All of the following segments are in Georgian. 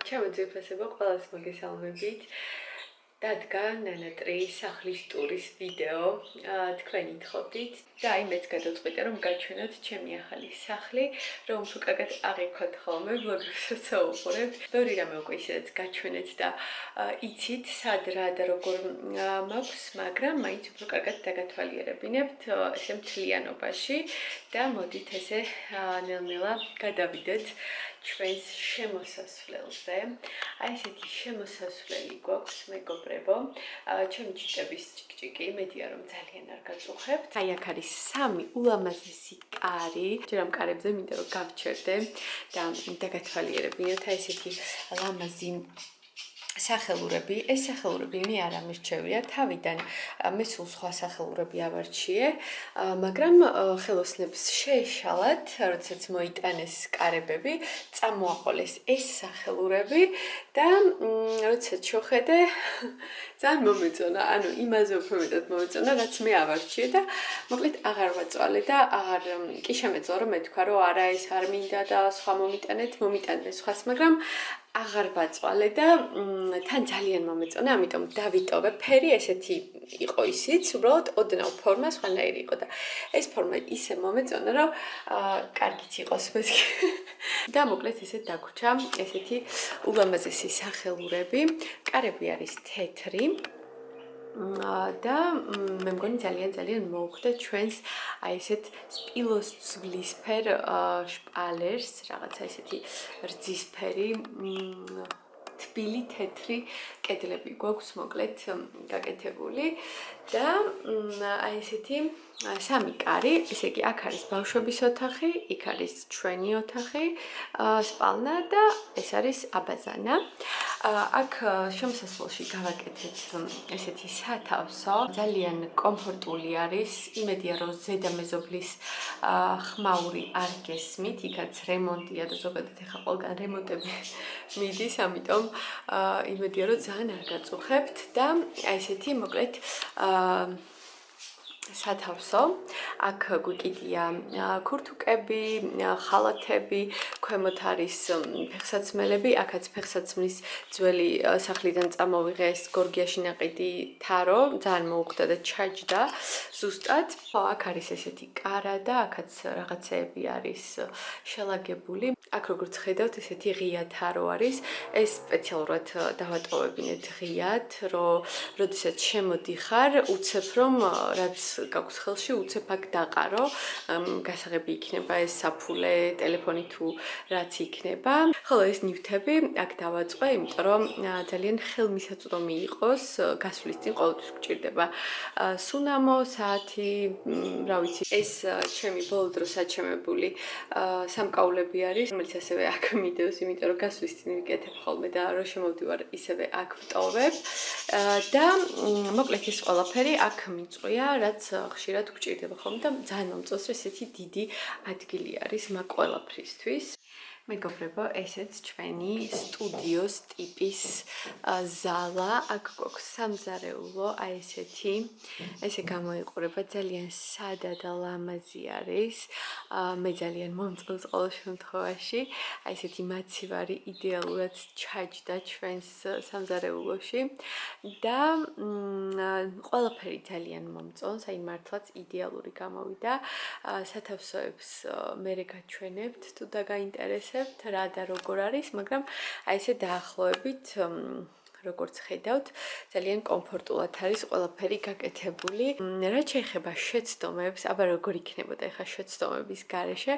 ჩემო ძვირფასებო, ყველას მოგესალმებით. დადგა ნანატრის სახლის ტურის ვიდეო. თქვენი თხოვდით და აი მეც გადავწყვიტე რომ გაჩვენოთ ჩემი ახალი სახლი, რომ უფრო კარგად აღიქვათ ხოლმე ბლოგერსაც აუხურებთ. ბევრი რამე უკვე ისედაც გაჩვენეთ და იცით სად რა და როგორ მაქვს, მაგრამ მაინც უფრო კარგად დაგათვალიერებინებთ ესე მთლიანობაში და მოდით ესე ნელ-ნელა გადავიდეთ ჩვენს შემოსასვლელზე. აი ესეთი შემოსასვლელი გვაქვს, მეგობრებო. ჩემი ჩიტების ჭიკჭიკი, იმედია რომ ძალიან არ გაწუხებთ. აი აქ არის სამი ულამაზესი კარი. ჯერ ამ კარებზე მინდა რომ გავჩერდე და დაგათვალიერებინოთ აი ესეთი ლამაზი სახელურები. ეს სახელურები მე არ ამირჩევია თავიდან. მე სულ სხვა სახელურები ავარჩიე, მაგრამ ხელოსნებს შეეშალათ, როდესაც მოიტანეს კარებები, წამოაყოლეს ეს სახელურები და როდესაც შევხედე, ძალიან მომეწონა, ანუ იმაზე უფრო მეტად მომეწონა, რაც მე ავარჩიე და მოკლედ აღარ ვაწვალე და აღარ კი შემეძლო რომ მეთქვა, რომ არა ეს არ მინდა და სხვა მომიტანე სხვას, მაგრამ აღარ ვაწვალე და თან ძალიან მომეწონა, ამიტომ დავიტოვე. ფერი ესეთი იყო ისიც, უბრალოდ ოდნავ ფორმა სხვანაირი იყო და ეს ფორმა ისე მომეწონა, რომ კარგიც იყოს მეთქი. და მოკლედ ესე დაგვრჩა ესეთი ულამაზესი სახელურები. კარები არის თეთრი. და მე მგონი ძალიან მოუხდა ჩვენს აი ესეთ სპილოს ძვლისფერ შპალერს, რაღაცა ესეთი რძისფერი თბილი თეთრი კედლები გვაქვს მოკლედ გაკეთებული და აი ესეთი სამი კარი, ესე იგი აქ არის ბავშვების ოთახი, იქ არის ჩვენი ოთახი, სპალნა და ეს არის აბაზანა. აქ შემოსასვლელში გავაკეთეთ ესეთი სათავსო, ძალიან კომფორტული არის, იმედია რომ ზედა მეზობლის ხმაური არ გესმით, იქაც რემონტია და ზოგადად ეხა ყველგან რემონტები მიდის, ამიტომ იმედია რომ ძალიან არ გაწუხებთ და აი ესეთი მოკლედ სათავსო. აქ გვიკიდია ქურთუკები, ხალათები, ქვემოთ არის ფეხსაცმელები, აქაც ფეხსაცმლის ძველი სახლიდან წამოვიღე ეს გორგიაში ნაყიდი თარო, ძალიან მოუხდა და ჩაჯდა ზუსტად. აქ არის ესეთი კარა და აქაც რაღაცეები არის შელაგებული. აქ როგორც ხედავთ, ესეთი ღია თარო არის. ეს სპეციალურად დავატოვებინეთ ღიად, რომ როდესაც შემოდიხარ, უცებ რომ რაც გაქვს ხელში უცებ აქ დაყარო, გასაღები იქნება ეს საფულე, ტელეფონი თუ რაც იქნება. ხოლო ეს ნივთები აქ დავაწყე, იმიტომ რომ ძალიან ხელმისაწვდომი იყოს, გასვლის წინ ყოველთვის გჭირდება სუნამო, საათი, რა ვიცი. ეს ჩემი ბოლო დროს აჩემებული სამკაულები არის, რომელიც ასევე აქ მიდევს, იმიტომ რომ გასვლის წინ ვიკეთებ ხოლმე და რო შემოვდივარ, ისევე აქ ვტოვებ. და მოკლედ ეს ყველაფერი აქ მიწვია, რაც ხშირად გვჭირდება ხოლმე და ძალიან მომწონს, რომ ესეთი დიდი ადგილი არის მაგ ყველაფრისთვის. მეგობრებო, ესეც ჩვენი სტუდიოს ტიპის ზალა. აქ გვაქვს სამზარეულო, აი ესეთი. ესე გამოიყურება, ძალიან სადა და ლამაზი არის. მე ძალიან მომწონს ყოველ შემთხვევაში. აი ესეთი მაცივარი იდეალურად ჩაჯდა ჩვენს სამზარეულოში და ყველაფერი ძალიან მომწონს, აი მართლაც იდეალური გამოვიდა. სათავსოებს მერე გაჩვენებთ თუ დაგაინტერესებთ რა და როგორ არის, მაგრამ აი ესე დაახლოებით როგორც ხედავთ, ძალიან კომფორტულად არის ყველაფერი გაკეთებული. რაც შეეხება შეცდომებს, აბა როგორ იქნებოდა ახლა შეცდომების გარეშე,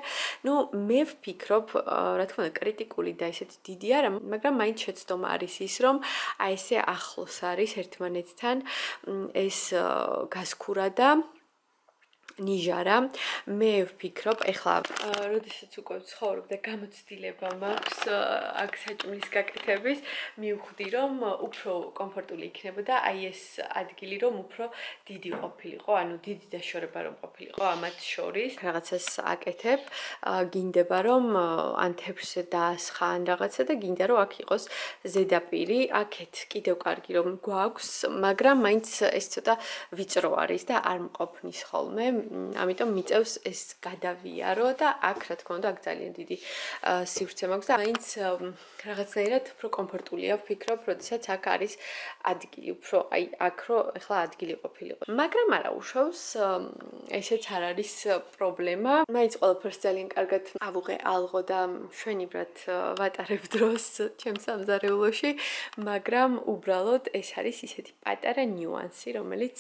მე ვფიქრობ, რა თქმა უნდა, კრიტიკული და ესეთი დიდი არა, მაგრამ მაინც შეცდომა არის ის, რომ აი ესე ახლოს არის ერთმანეთთან ეს გასქურა და ნიჟარა. მე ვფიქრობ, ეხლა როდესაც უკვე ვცხოვრობ და გამოცდილება მაქვს აქ საჭმლის გაკეთების, მივხვდი რომ უფრო კომფორტული იქნებოდა აი ეს ადგილი რომ უფრო დიდი ყოფილიყო, ანუ დიდი დაშორება რომ ყოფილიყო ამათ შორის. რაღაცას აკეთებ, გინდება რომ ან თეფშზე დაასხა ან რაღაცა და გინდა რომ აქ იყოს ზედაპირი, აქეთ კიდევ კარგი რომ გვაქვს, მაგრამ მაინც ეს ცოტა ვიწრო არის და არ მყოფნის ხოლმე. ამიტომ მიწევს ეს გადავიარო და აქ რა თქმა უნდა აქ ძალიან დიდი სივრცე მაქვს და მაინც რაღაცნაირად უფრო კომფორტულია ვფიქრობ, როდესაც აქ არის ადგილი, უფრო აი აქ რო ეხლა ადგილი ყოფილიყო. მაგრამ არა უშავს, ესეც არ არის პრობლემა. მაინც ყველაფერს ძალიან კარგად ავუღე ალღო და მშვენივრად ვატარებ დროს ჩემს სამზარეულოში, მაგრამ უბრალოდ ეს არის ისეთი პატარა ნიუანსი, რომელიც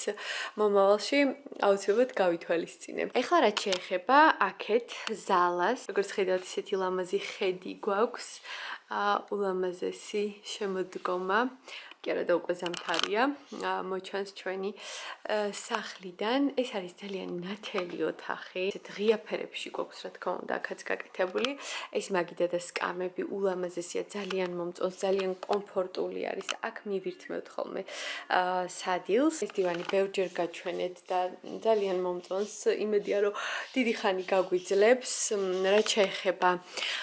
მომავალში აუცილებლად გავითვალისწინებ. ეხლა რაც შეეხება აქეთ ზალას, როგორც ხედავთ, ისეთი ლამაზი ხედი გვაქვს, ულამაზესი შემოდგომა. კი არა და უკვე ზამთარია, მოჩანს ჩვენი სახლიდან. ეს არის ძალიან ნათელი ოთახი. ესეთ ღია ფერებში გვაქვს რა თქმა უნდა აქაც გაკეთებული. ეს მაგიდა და სკამები ულამაზესია, ძალიან მომწონს, ძალიან კომფორტული არის. აქ მივირთმევთ ხოლმე სადილს. ეს დივანი ბევრჯერ გაჩვენეთ და ძალიან მომწონს. იმედია რომ დიდი ხანი გაგვიძლებს. რაც შეეხება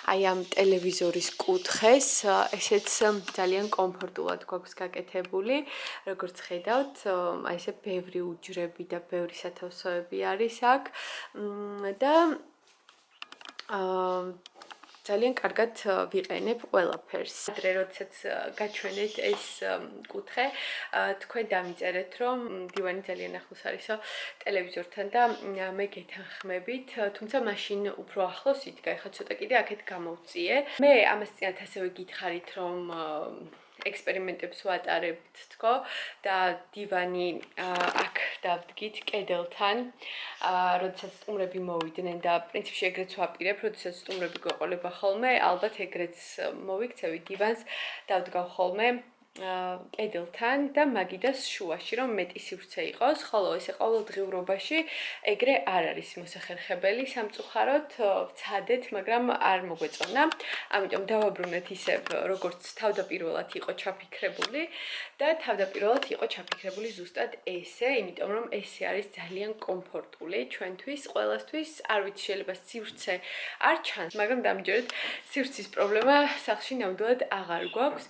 აი ამ ტელევიზორის კუთხეს, ესეც ძალიან კომფორტულად გვაქვს გაკეთებული. როგორც ხედავთ, აი ესე ბევრი უჯრები და ბევრი სათავსოები არის აქ და ძალიან კარგად ვიყენებ ყველაფერს. ადრე როდესაც გაჩვენეთ ეს კუთხე, თქვენ დამიწერეთ, რომ დივანი ძალიან ახლოს არისო ტელევიზორთან და მე გეთანხმებით, თუმცა მაშინ უფრო ახლოს იდგა, ეხლა ცოტა კიდე აქეთ გამოვწიე. მე ამას წინათ ასევე გითხარით, რომ ექსპერიმენტებს ვატარებთ თქო და დივანი აქ დავდგით კედელთან, როდესაც სტუმრები მოვიდნენ და პრინციპში ეგრეც ვაპირებ, როდესაც სტუმრები გვეყოლება ხოლმე, ალბათ ეგრეც მოვიქცევი დივანს, დავდგავ ხოლმე კედელთან და მაგიდას შუაში, რომ მეტი სივრცე იყოს, ხოლო ესე ყოველდღიურობაში ეგრე არ არის მოსახერხებელი, სამწუხაროდ ვცადეთ, მაგრამ არ მოგვეწონა. ამიტომ დავაბრუნეთ ისევ, როგორც თავდაპირველად იყო ჩაფიქრებული და თავდაპირველად იყო ჩაფიქრებული ზუსტად ესე, იმიტომ რომ ესე არის ძალიან კომფორტული ჩვენთვის, ყველასთვის. არ ვიცი, შეიძლება სივრცე არ ჩანს, მაგრამ დამჯერეთ სივრცის პრობლემა სახლში ნამდვილად აღარ გვაქვს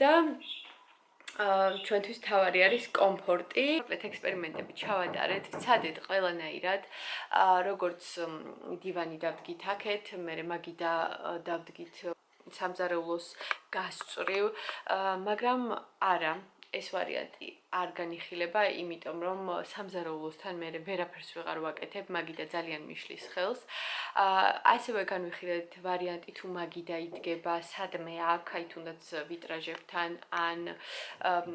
და ჩვენთვის თავარი არის კომფორტი. ექსპერიმენტები ჩავატარეთ, ვცადეთ ყველანაირად, როგორც დივანი დავდგით აქეთ, მე მაგიდა დავდგით სამზარეულოს გასწვრივ, მაგრამ არა, ეს ვარიანტი არ განიხილება, იმიტომ რომ სამზარეულოსთან მე ვერაფერს ვეღარ ვაკეთებ, მაგიდა ძალიან მიშლის ხელს. ასევე განვიხილეთ ვარიანტი თუ მაგიდა იდგება სადმე აქ, აი თუნდაც ვიტრაჟებთან ან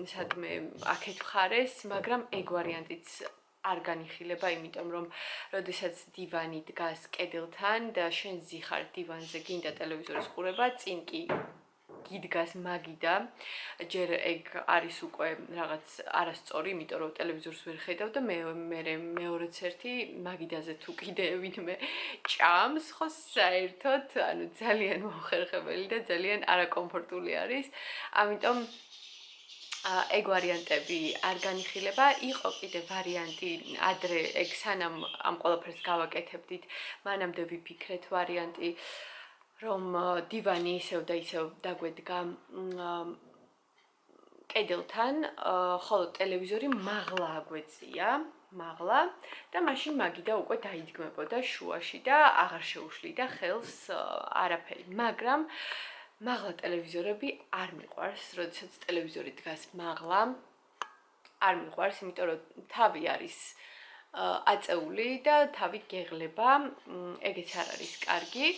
სადმე აქეთ მხარეს, მაგრამ ეგ ვარიანტიც არ განიხილება, იმიტომ რომ როდესაც დივანი დგას კედელთან და შენ ზიხარ დივანზე, გინდა ტელევიზორის ყურება, წინ კი გიდგას მაგიდა, ჯერ ეგ არის უკვე რაღაც არასწორი, იმიტომ რომ ტელევიზორს ვერ ხედავ და მე მეორეც ერთი მაგიდაზე თუ კიდე ვინმე ჭამს, ხო საერთოდ, ანუ ძალიან მოხერხებელი და ძალიან არაკომფორტული არის. ამიტომ ეგ ვარიანტები არ განიხილება. იყო კიდე ვარიანტი, ადრე ეგ სანამ ამ ყველაფერს გავაკეთებდით, მანამდე ვიფიქრეთ ვარიანტი, რომ დივანი ისევ და ისევ დაგვედგა კედელთან, ხოლო ტელევიზორი მაღლა აგვეწია, მაღლა და მაშინ მაგიდა უკვე დაიდგმებოდა შუაში და აღარ შეუშლიდა ხელს არაფერი. მაგრამ მაღლა ტელევიზორები არ მიყვარს, როდესაც ტელევიზორი დგას მაღლა, არ მიყვარს, იმიტომ რომ თავი არის აწეული და თავი გეღლება, ეგეც არ არის კარგი.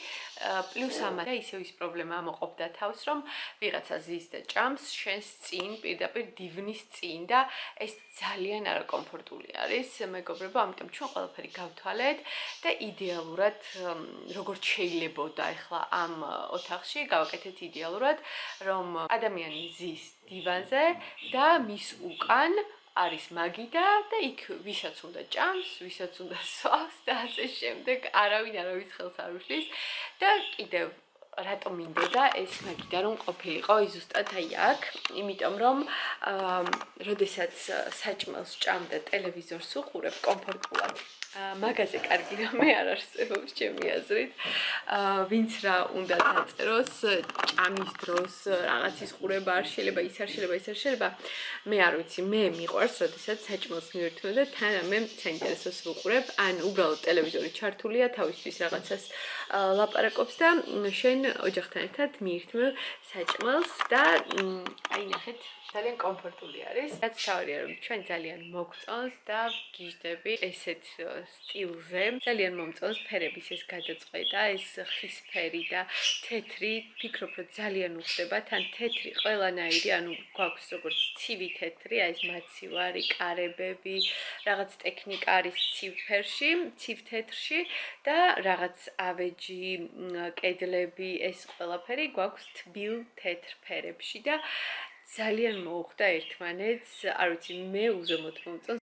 პლუს ამადა ისევ ის პრობლემა მოყოფდა თავს, რომ ვიღაცა ზის და ჭამს შენს წინ, პირდაპირ დივნის წინ და ეს ძალიან არაკომფორტული არის, მეგობრებო, ამიტომ ჩვენ ყველაფერი გავთვალეთ და იდეალურად, როგორც შეიძლებოდა ახლა ამ ოთახში, გავაკეთეთ იდეალურად, რომ ადამიანი ზის დივანზე და მის უკან არის მაგიდა და იქ ვისაც უნდა ჭამს, ვისაც უნდა სვავს და ასე შემდეგ, არავინ არავის ხელს არ უშლის და კიდევ რატომ მინდოდა ეს მაგიდა რომ ყოფილიყო ზუსტად აი აქ, იმიტომ რომ როდესაც საჭმელს ჭამ და ტელევიზორს უყურებ, კომფორტულად მაგაზე კარგი რამე არ არსებობს ჩემი აზრით. ვინც რა უნდა დაწეროს, ჭამის დროს რაღაცის ყურება არ შეიძლება, ის არ შეიძლება, ის არ შეიძლება. მე არ ვიცი, მე მიყვარს, როდესაც საჭმელს მივერთმევ და თან რამე საინტერესოს ვუყურებ, ან უბრალოდ ტელევიზორი ჩართულია, თავისთვის რაღაცას ლაპარაკობს და შენ ოჯახთან ერთად მიირთმევ საჭმელს და აი ნახეთ ძალიან კომფორტული არის. რაც თავია რომ ჩვენ ძალიან მოგწონს და გიждები ესეთ სტილზე. ძალიან მომწონს ფერების ეს გადაწყვეტა, ეს ხის ფერი და თეთრი, ფიქრობ რომ ძალიან უხდება, თან თეთრი ყველანაირი, ანუ გვაქვს როგორც ცივი თეთრი, აი ეს მაცივარი, კარებები, რაღაც ტექნიკა არის ცივ ფერში, ცივ თეთრში და რაღაც ავეჯი, კედლები, ეს ყველაფერი გვაქვს თბილ თეთრ ფერებში და ძალიან მოუხდა ერთმანეთს, არ ვიცი, მე უზომოდ მომწონს